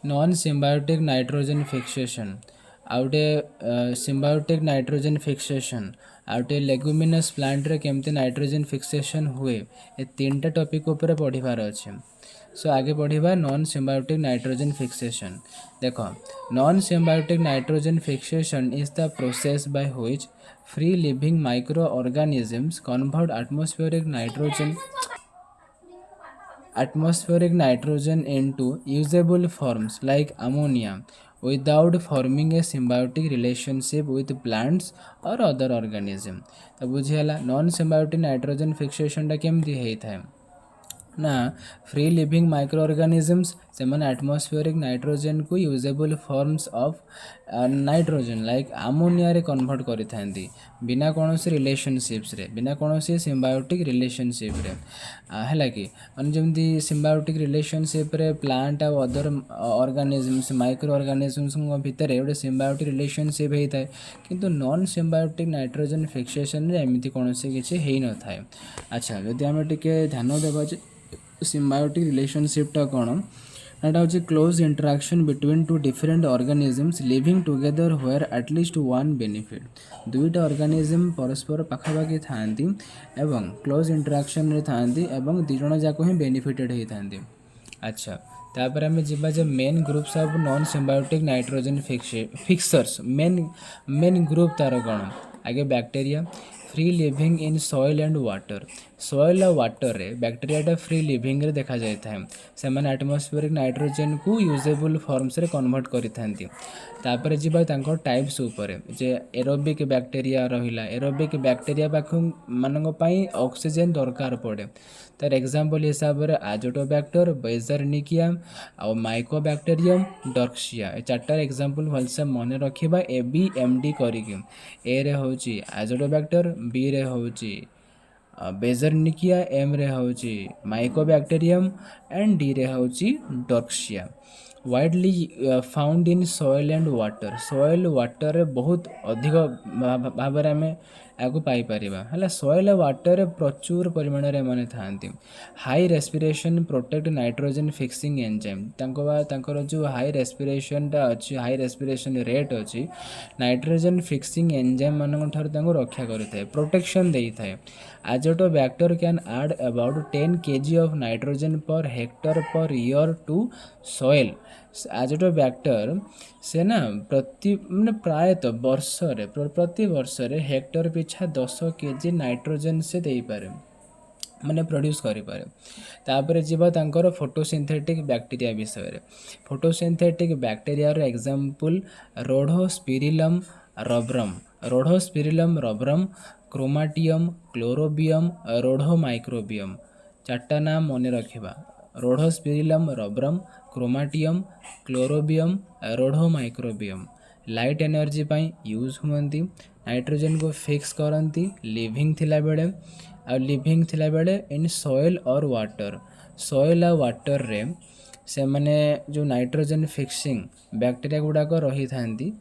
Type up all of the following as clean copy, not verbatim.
Non symbiotic nitrogen fixation आउटे symbiotic nitrogen fixation आउटे leguminous plant रे केमते नाइट्रोजन फिक्सेशन हुए ए तीनटा टॉपिक ऊपर पढ़िबार अछि। सो आगे पढ़िबा नॉन सिम्बायोटिक नाइट्रोजन फिक्सेशन। देखो non symbiotic nitrogen fixation is the process by which free living micro organisms convert atmospheric nitrogen into usable forms like ammonia without forming a symbiotic relationship with plants or other organism। तो बुझीगला non symbiotic nitrogen fixation टा केमती होता है ना free living micro organisms से atmospheric nitrogen को usable forms of nitrogen like ammonia रे convert करि थांती बिना कौन से रिलेशनशिप्स रे बिना कौन से सिम्बायोटिक रिलेशनशिप रे है कि माने जमती सिम्बायोटिक रिलेशनशिप रे प्लांट और अदर ऑर्गेनिजम्स माइक्रो ऑर्गेनिजम्स भितर गोटे सिम्बायोटिक रिलेशनशिप होता है किंतु नॉन सिम्बायोटिक नाइट्रोजन फिक्सेशन रे एमती कौन से किसी हो न था। अच्छा जदि आम टे ध्यान देवा सिम्बायोटिक रिलेशनशिपटा कौन एटा हूँ close interaction between two different organisms living together where at least one benefit दुईटा ऑर्गेनिजम परस्पर पाखापाखि थांती एवं क्लोज इंटराक्शन रे थांती एवं दी जण जाक ही बेनिफिटेड होता। अच्छा तापर आम जा main groups of non symbiotic nitrogen fixers main group तार कौन आगे bacteria free living in soil and water soil और वाटर रे बैक्टीरियाटा फ्री लिविंग रे देखा जाए से एटमॉस्फेरिक नाइट्रोजन को यूजेबल फॉर्म्स रे कन्वर्ट करिथांती। तापर जीवा तांको टाइप्स ऊपर जे एरोबिक बैक्टीरिया रहिला एरोबिक बैक्टीरिया पाख मानक पई ऑक्सीजन दरकार पड़े तार एग्जांपल हिसाब रे आजोटोबैक्टर बेजरनिकिया और माइकोबैक्टीरियम डॉर्क्सिया ए चारटार एग्जांपल भलसे मन रखिबा ए बी एम डी करिके ए रे होची आजोटोबैक्टर बी रे होची बेजरनिकिया एम रे होची माइकोबैक्टीरियम एंड डी रे होची डॉर्क्सिया widely found in soil and water soil water रे बहुत अधिक भाव में आम आपको पाइपर है सॉइल वाटर प्रचुर परिमाण में मैंने थांती high respiration protect nitrogen fixing enzyme तांकर जो हाई रेस्पिरेशनटा अच्छी हाई रेस्पिरेशन रेट अच्छी नाइट्रोजन फिक्सिंग एंजाइम मान रक्षा करें प्रोटेक्शन दे था। Azotobacter can add about 10 kg of nitrogen per hectare per year to soil। Azotobacter से ना प्रति मैंने प्रायतः वर्ष प्रति वर्ष हेक्टर पिछा 10 kg नाइट्रोजन से दे पारे माने प्रोड्यूस करें। तापर जीवा तांकर फोटोसिंथेटिक बैक्टीरिया विषय फोटोसिंथेटिक बैक्टीरिया एग्जांपल रोडोस्पिरिलम रबरम क्रोमाटियम क्लोरोबियम रोडोमाइक्रोबियम चार्टा नाम मन रखा रोडोस्पिरिलम रबरम क्रोमाटियम क्लोरोबियम रोडोमाइक्रोबियम लाइट एनर्जी पाई यूज हुंती नाइट्रोजन को फिक्स करती लिविंग थिला बेले आ लिविंग थिला बेले इन सॉइल और वाटर रे से माने जो नाइट्रोजन फिक्सिंग बैक्टीरिया गुड़ाक रही थांती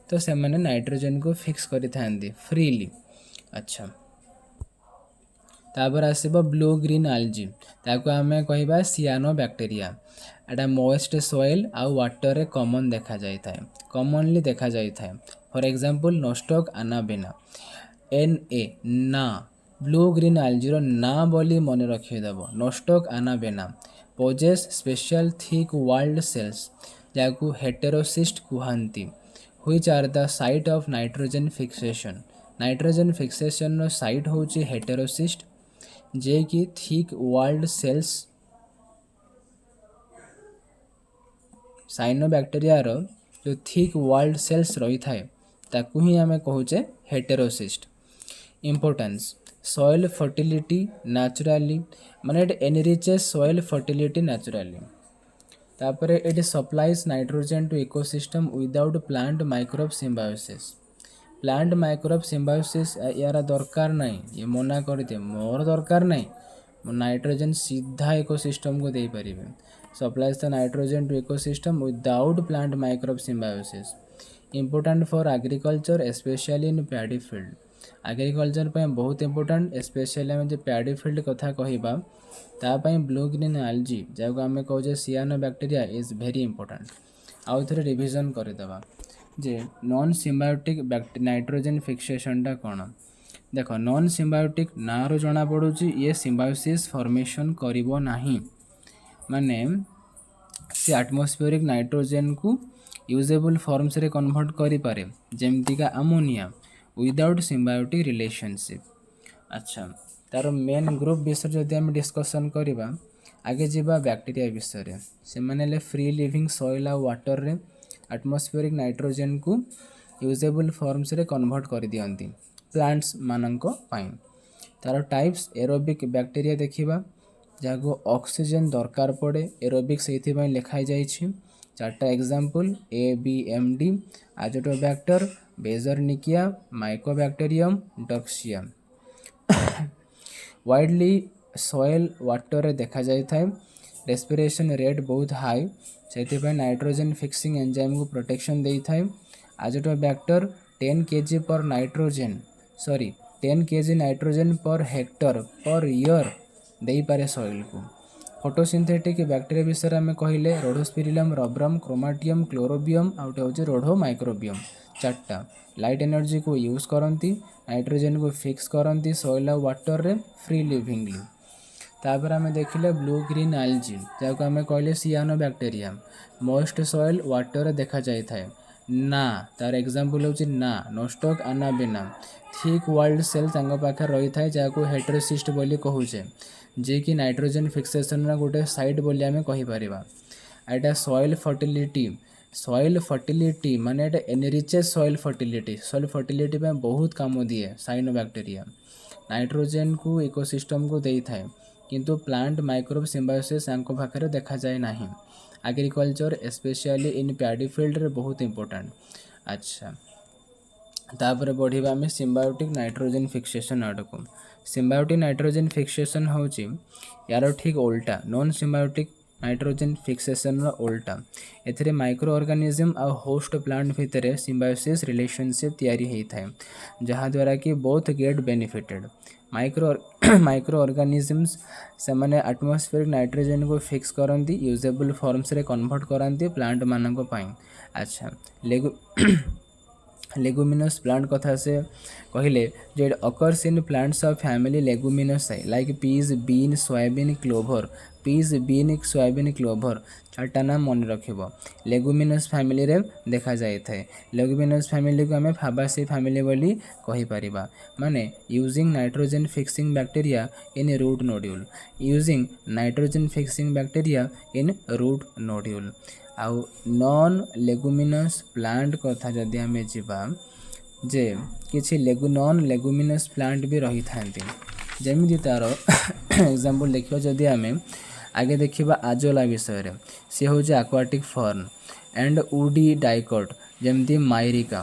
तो से माने नाइट्रोजन को फिक्स करि थांती फ्रीली। अच्छा तापर आसब ब्लू ग्रीन आलजी ताको आमे कहबा सियानो बैक्टीरिया एटा मॉइस्ट सॉइल आ वाटर रे कॉमन देखा जाय थाए कॉमनली देखा जाय थाए फॉर एग्जांपल नोस्टॉक अनाबेना एन ए ना ब्लू ग्रीन आलजीर ना बोली मन रखिदेव nostoc anabaena possess special thick walled cells जाकू हेटेरोसिस्ट कहती which are the site of nitrogen fixation रो साइट होची हेटेरोसिस्ट जे कि थिक वाल्ड सेल्स साइनोबैक्टीरिया रो जो थिक वाल्ड सेल्स रही थाए ताकू ही आमे कहूचे heterocyst. Importance soil fertility naturally माने it enriches soil fertility naturally तापर it supplies nitrogen to ecosystem without plant microbe symbiosis यार दरकार नहीं ये मना करते मोर दरकार नहीं नाइट्रोजन सीधा इकोसिस्टम को दे पारे supplies the nitrogen to ecosystem without plant microbe symbiosis important for agriculture specially in paddy field agriculture पे बहुत इंपोर्टेंट स्पेशली आम जो पैडी फील्ड कथा कहवा ब्लू ग्रीन आलजी जहाँ आम कहे सियानो बैक्टीरिया इज वेरी इंपोर्टेंट। आउ थे रिविजन करदेवा जे नॉन सिम्बायोटिक नाइट्रोजन फिक्सेशनटा कौन देख नॉन सिम्बायोटिक ना रो जना पड़ुची ये सिम्बायोसिस फॉर्मेशन करिवो नाही माने से आटमॉस्फेरिक नाइट्रोजन को यूजेबल फॉर्म्स रे कन्वर्ट करि पारे जेमतिका अमोनिया विदाउट सिम्बायोटिक रिलेशनशिप। अच्छा तार मेन ग्रुप विषय जदि आम डिस्कसन करवा आगे जावा बैक्टीरिया विषय से माने फ्री लिविंग सॉइल आ वाटर रे आटमॉस्फेरिक नाइट्रोजन को यूजेबल फॉर्म्स रे कन्वर्ट कर दियंती प्लांट्स मानक पाई। तार टाइप्स एरोबिक बैक्टीरिया देखिबा जहाँ ऑक्सीजन दरकार पड़े एरोबिक से लिखाई जाइछि चार्टा example ABMD azotobacter beijerinckia mycobacterium derxia widely soil water देखा जाए रेस्पिरेशन रेट बहुत हाई से नाइट्रोजन फिक्सिंग एंजाइम को प्रोटेक्शन दे था। Azotobacter 10 kg per nitrogen 10 kg nitrogen per hectare per year दे पारे सॉइल को। फोटोसिंथेटिक बैक्टीरिया विषय में कहले रोडोस्पिरिलम रब्रम क्रोमाटियम क्लोरोबियम आउटे हूँ रोडो माइक्रोबियम चार्टा लाइट एनर्जी को यूज करती नाइट्रोजन को फिक्स करती सॉइल और वाटर रे फ्री लिविंगली। तापर आम देखिले ब्लू ग्रीन आल्जी जहाँ आम कहले सियानो बैक्टीरिया मॉइस्ट सॉइल वाटर देखा जाए था ना तार एग्जांपल होची ना नोस्टॉक अनाबेना थिक वाल्ड सेल पाखे रही था जहाँ हेटेरोसिस्ट बोली कहूचे जे कि नाइट्रोजन फिक्सेशन गोटे साइट बोली आम कहीपर। एटा सॉइल फर्टिलिटी माने एटा एनरिचेस सॉइल फर्टिलिटी में बहुत काम दिए साइनो बैक्टीरिया नाइट्रोजन को इकोसिस्टम को दे थाए किंतु प्लांट माइक्रोब सिम्बायोसिस पाखे देखा जाए नहीं। Agriculture specially in paddy field रे बहुत इंपोर्टेंट। अच्छा तापर बढ़िबा आम सिम्बायोटिक नाइट्रोजन फिक्सेशन आड़ को सिम्बायोटिक नाइट्रोजन फिक्सेशन होची यार ठीक उल्टा नॉन सिम्बायोटिक नाइट्रोजन फिक्सेशन उल्टा एथिरे माइक्रो ऑर्गेनिज्म आ होस्ट प्लांट भितर सिम्बायोसिस रिलेशनशिप तैयारी होता है जहाँ द्वारा कि both get benefited microorganisms से माने एटमॉस्फेरिक नाइट्रोजन को फिक्स करती यूजेबल फॉर्म्स रे कन्वर्ट करती प्लांट मानक पाई। अच्छा लेगुमिनस प्लांट कथा से कहले जो occurs in plants of family leguminosae like peas bean soybean clover चार्टा नाम मन रखिबो लेगुमिनस फैमिली रे देखा जाए थे। लेगुमिनस फैमिली को आम फाबासी फैमिली बोली कहि परिबा माने using nitrogen fixing bacteria in root nodule आउ नॉन लेगुमिनस प्लांट कथा जदि आम जीवा जे किछि नॉन लेगुमिनस प्लांट भी रही थांती जमी तार एग्जांपल देखियो जदि आम आगे देखिबा आजोला विषय सी हूँ आक्वाटिक फर्न एंड उडी डाइकट जमती माइरिका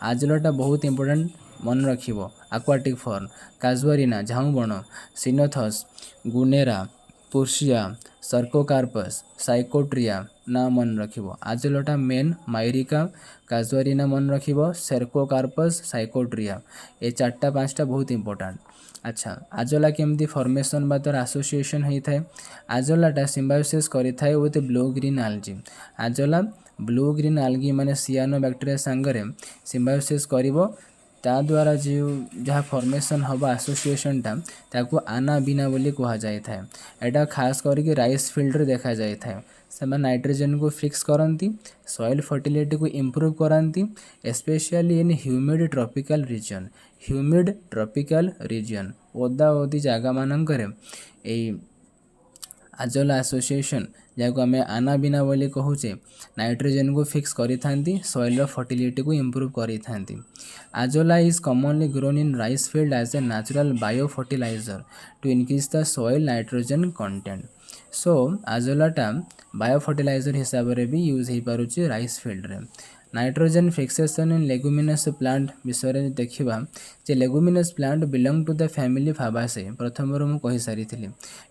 आजोलाटा बहुत इंपोर्टेंट मन रखिबो आक्वाटिक फर्न काजुआरिना झाऊ बण सिनोथस गुनेरा पुर्सिया सर्कोकार्पस साइकोट्रिया ना मन रखिबो आजोलाटा मेन माइरिका काजुआरिना मन रखिबो सर्कोकार्पस साइकोट्रिया ये 4-5टा बहुत इंपोर्टेंट। अच्छा आजोला केमती फॉर्मेशन बा तार एसोसिएशन होता है आजोलाटा सिम्बायोसिस करिथाए with blue green algae azolla blue green algae माने सियानो बैक्टीरिया सांगरे सिम्बायोसिस करिवो ता द्वारा जो जहाँ फॉर्मेशन हवा एसोसिएशनटा ताकू आना बिना बोली कहा जाए था। एटा खास करके राइस फील्ड रे देखा जाए था से नाइट्रोजन को फिक्स करती सॉइल फर्टिलिटी को इम्प्रूव करती specially in humid tropical region ओदा ओदी जगह मानकर आजोला एसोसिएशन जहाँ आम आना बिना बोली कहूचे नाइट्रोजन को फिक्स करी थांती सॉइल फर्टिलिटी को इम्प्रूव करी थांती। Azolla is commonly grown in rice field as a natural biofertiliser to increase the soil nitrogen content. So आजोलाटा बायो फर्टिलाइजर हिसाब से भी यूज हो पारुचे राइस फील्ड रे। Nitrogen fixation in leguminous plant विषय देखा जे leguminous plant belong to the family fabaceae प्रथम मुझे कही सारी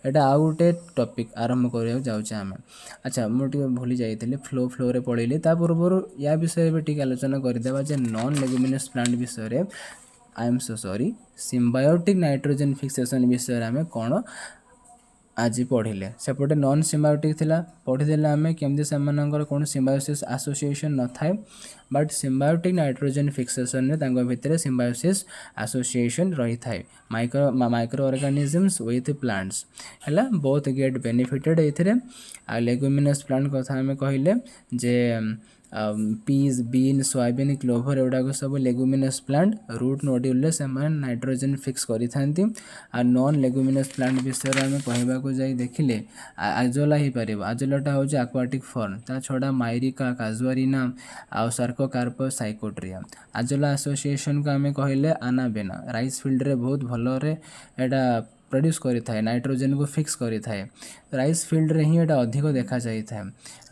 एटा आउ गोटे टॉपिक आरंभ करने जाऊँ आम। अच्छा मुझे भूली जाइए फ्लो रे पढ़ेली ता पूर्व या विषय भी टी आलोचना करदेवा जे नॉन लेगुमिनस प्लांट विषय I am so sorry symbiotic nitrogen fixation विषय आम कौन आज पढ़िले सेपटे नॉन सिम्बायोटिक थिला पढ़ीदेले आम केमती से कौन सिम्बायोसिस एसोसिएशन न थाए बट सिम्बायोटिक नाइट्रोजन फिक्सेशन रे भितर सिम्बायोसिस एसोसिएशन रही थाए माइक्रो ऑर्गेनिजम्स विथ प्लांट्स है बोथ गेट बेनिफिटेड ये लेगुमिनस प्लांट कथा आम कहले जे पीज बीन सोयाबीन क्लोभर एगुड़ाक सब लेगुमिनस प्लांट रूट नोड्यूल से नाइट्रोजन फिक्स करें आ नॉन लेगुमिनस प्लांट विषय आम कहवाक जाई देखिले आजोला ही पार आजोलाटा हूँ आक्वाटिक फर्न ता छड़ा माइरिका काजुआरिना आ सार्कोकार्प साइकोट्रिया आजोला एसोसिएशन को आम कहले आनाबेना राइस फील्ड रे बहुत भलरे एटा प्रोड्यूस करें नाइट्रोजन को फिक्स करें राइस फील्ड रे ही एटा अधिक देखा जाए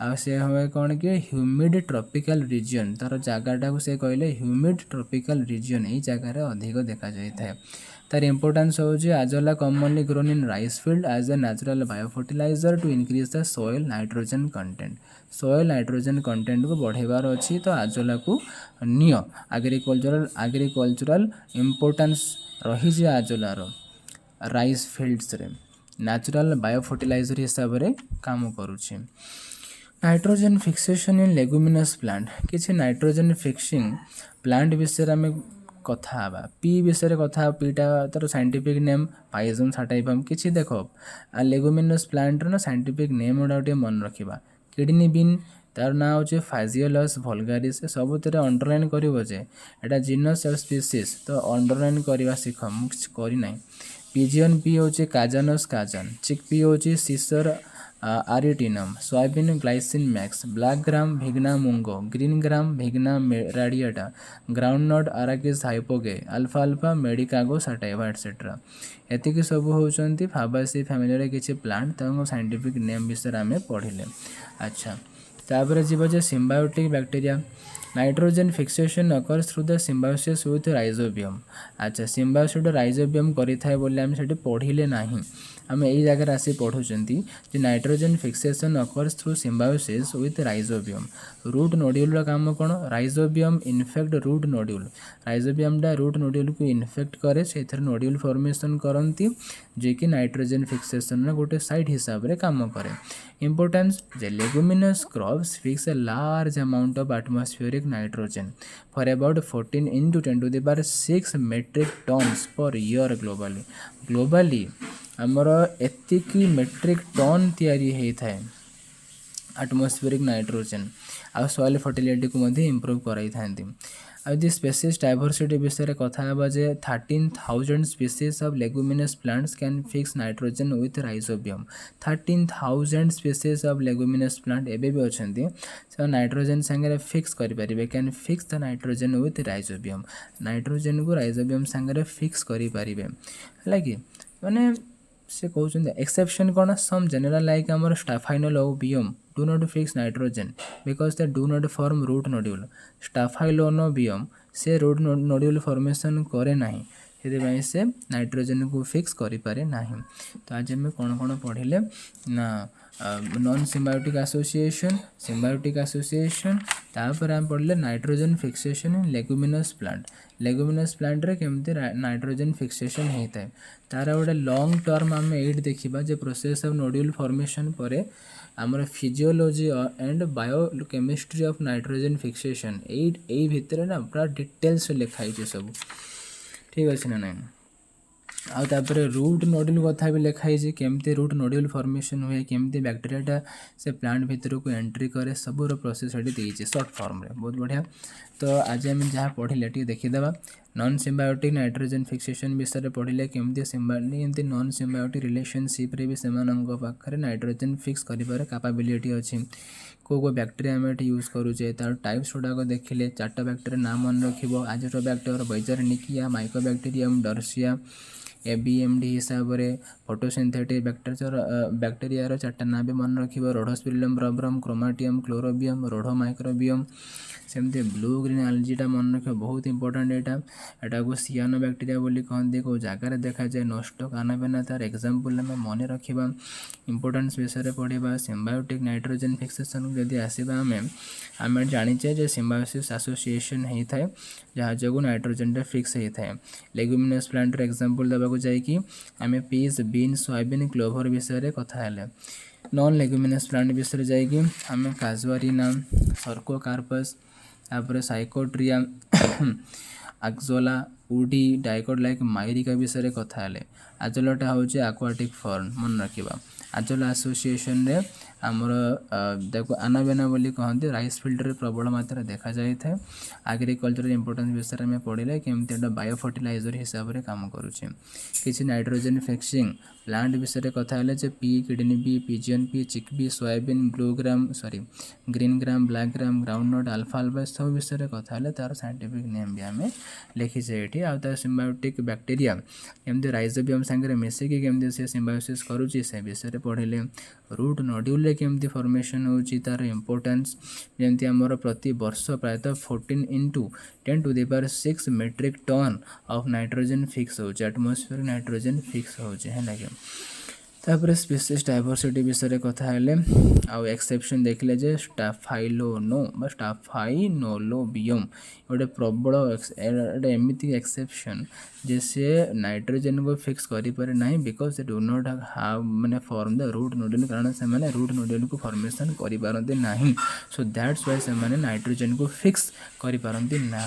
आ से हुए कौन कि ह्यूमिड ट्रॉपिकल रीजन तार जगटा को से कहले ह्यूमिड ट्रॉपिकल रीजन यही जगार अधिक देखा जाए तार इंपोर्टेंस होची azolla commonly grown in rice field as a natural biofertiliser to increase the soil nitrogen content soil nitrogen content को बढ़ेबार अच्छी तो आजोला को नियो एग्रीकल्चरल इंपोर्टेंस रही आजोलार राइस फील्ड्स रे नेचुरल बायोफर्टिलाइजर हिसाब से काम करुचे nitrogen fixation in leguminous plant किसी नाइट्रोजन फिक्सिंग प्लांट विषय आम कथा पी विषय कथा पीटा तार साइंटिफिक नेम पाइजम साटाइफाम किसी देख लेगुमिनस प्लांट ना साइंटिफिक नेम गुड़ा मन रखा किडनी बीन तार ना हूँ फाजियोलस भलगारिस सबुत अंडरलाइन कर जीनस और स्पीसीज तो अंडरलाइन करवा शिख मुझे करना पिजियन पी हूँ काजानस काजान चिक पी हूँ cicer arietinum soybean glycine max black gram vigna mungo green gram vigna radiata groundnut arachis hypogaea अल्फा अल्फा मेडिकागो साटाइवा एटसेट्रा एतिक सब होती फाबासी फैमिली किसी प्लांट साइंटिफिक नेम विषय आम पढ़िले अच्छा तापर जीव symbiotic bacteria nitrogen fixation occurs through the symbiosis with rhizobium अच्छा सिम्बायोसिस राइजोबियम करें बोले आम से पढ़िले ना आम यही जगह आसी पढ़ुंट nitrogen fixation occurs through symbiosis with rhizobium root nodule काम कौन राइजोबियम इनफेक्ट रूट नोड्यूल राइजोबियमटा रूट नोड्यूल को इनफेक्ट करे से नोड्यूल फॉर्मेशन करती जे कि नाइट्रोजन फिक्सेशन गोटे साइट हिसाब से काम करे इंपोर्टेंस जे leguminous crops fix a large amount of atmospheric nitrogen for about 14 into 10⁶ metric tons per year globally आमर एतिकी मेट्रिक टन तैयारी होता है एटमॉस्फेरिक नाइट्रोजन आ सॉइल फर्टिलिटी को इम्प्रूव कराई आदि स्पेसीज डायवर्सिटी विषय कथा जे 13,000 species of leguminous plants can fix nitrogen with rhizobium 13,000 species of leguminous plant एवं भी अच्छे से नाइट्रोजन सांगे फिक्स करें can fix the nitrogen with rhizobium nitrogen को राइजोबियम सांगे फिक्स करें है कि माने से कहते एक्सेप्शन कौन सम जनरल लाइक आमर स्टाफाइनोलोबियम do not fix nitrogen because they do not form root nodule स्टाफाइलोनोबियम से रूट नोड्यूल फॉर्मेशन करे नहीं से नाइट्रोजन को फिक्स करें ना तो आज आम कौन कौन पढ़िले ना नॉन सिम्बायोटिक एसोसिएशन तापर आम पढ़ले nitrogen fixation in leguminous plant रे केमती नाइट्रोजन फिक्सेशन होता है तार गोटे लॉन्ग टर्म आम ये देखा जे प्रोसेस ऑफ नोड्यूल फॉर्मेशन पर आमर physiology and biochemistry of nitrogen fixation यही भितर ना पूरा डिटेल्स लिखाई सब ठीक अच्छे ना नहीं आउे रूट नोड्यूल कथा भी लिखाई केमती रूट नोड्यूल फॉर्मेशन हुए केमती बैक्टीरियाटा से प्लांट भितर को एंट्री करे सबूर प्रोसेस ये सर्ट फॉर्म रे बहुत बढ़िया तो आज आम जहाँ पढ़िले देखीदे नॉन सिम्बायोटिक नाइट्रोजन फिक्सेशन विषय पढ़िले केमती सिम्बायोटिक नॉन सिम्बायोटिक रिलेशनशिप रे भी सेमानंक पाखरे नाइट्रोजन फिक्स करिबार कैपेबिलिटी अच्छी को बैक्टीरिया आम ये यूज करुचे तार टाइप्स गुड़ाक देखिले 4टा बैक्टीरिया नाम मन रखिबो आजोटोबैक्टर बैजारनिकिया माइकोबैक्टीरियम डर्सिया ABMD हिसाब से फोटोसिंथेटिक बैक्टीरिया 4टा ना भी मन रखिबो रोडोस्पिरिलम रबरम क्रोमाटियम क्लोरोबियम रोडो माइक्रोबियम सेमती ब्लू ग्रीन एलजीटा मन रख बहुत इंपोर्टेंट यहाँ को सियानो बैक्टीरिया बोली कहते कौ जगार देखा जाए नष्ट कानाबेना तार एग्जांपल आम मन रखा इंपोर्टेंस विषय पढ़ा सिम्बायोटिक नाइट्रोजन फिक्सेशन जदि आसवा आम जाचे जे सिम्बायोसिस एसोसिएशन होता है जहाँ जो नाइट्रोजन फिक्स होता है लेगुमिनस प्लांट एग्जांपल देवा को जाइए आम पीस बीन सोयाबीन क्लोभर विषय कथा हेले नॉन लेग्यूमिनस प्लांट विषय जाइए आम काजुआरिना सर्कोकार्पस तापर साइकोट्रिया आक्जोला उडी डाइकोट लाइक माइरिका विषय कथा हेले आजोलाटा हूँ आक्वाटिक फर्न मन रखा आजोला एसोसिएशन रे आमर देखो आनाबेना बोली कहते राइस फील्ड रे प्रबल मात्रा देखा जाए था एग्रीकल्चर इंपोर्टेंस विषय में पढ़ले केमती एटा बायो फर्टिलाइजर हिसाब से काम करुचे किसी नाइट्रोजन फिक्सिंग प्लांट विषय कथा हेले जे pea kidney bean pigeon pea chickpea soybean blue gram sorry green gram black gram groundnut अल्फा अल्फा सब विषय कथा हेले तार साइंटिफिक नेम भी आम लिखीचे ये आ तार सिम्बायोटिक बैक्टीरिया केमती राइजोबियम सांगे मिसिकी केमती से सिम्बायोसिस करुच्ची से विषय पढ़ले रूट नोड्यूल केमती फॉर्मेशन होची तार इंपोर्टेंस जमती आमर प्रति वर्ष प्रायतः 14 into 10⁶ metric ton of nitrogen fix होची एटमॉस्फेयर नाइट्रोजन फिक्स होची है लगे तापर स्पीसीज डाइवर्सिटी विषय कथा हेले आउ एक्सेप्शन देखले जे स्टाफाइनोलोबियम गोटे प्रबल एमती एक्सेप्शन जे से नाइट्रोजन को फिक्स करें ना बिकज दे डू नॉट हाव मैंने फॉर्म द रूट नोड्यूल कारण से मैंने रूट नोड्यूल को फॉर्मेशन करें ना सो दैट्स वाई से मैंने नाइट्रोजन को फिक्स करें ना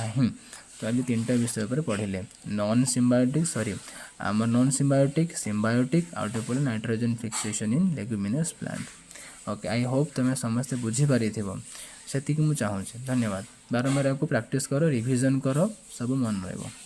तो आज 3टा विषय पर पढ़ले नॉन सिम्बायोटिक सॉरी आम नॉन सिम्बायोटिक सिम्बायोटिक आउट पड़े nitrogen fixation in leguminous plant okay I hope तुम्हें समस्ते बुझीपारी से मुझे चाहूँ धन्यवाद बारंबार आपको प्रैक्टिस करो रिविजन करो सब मन रहा।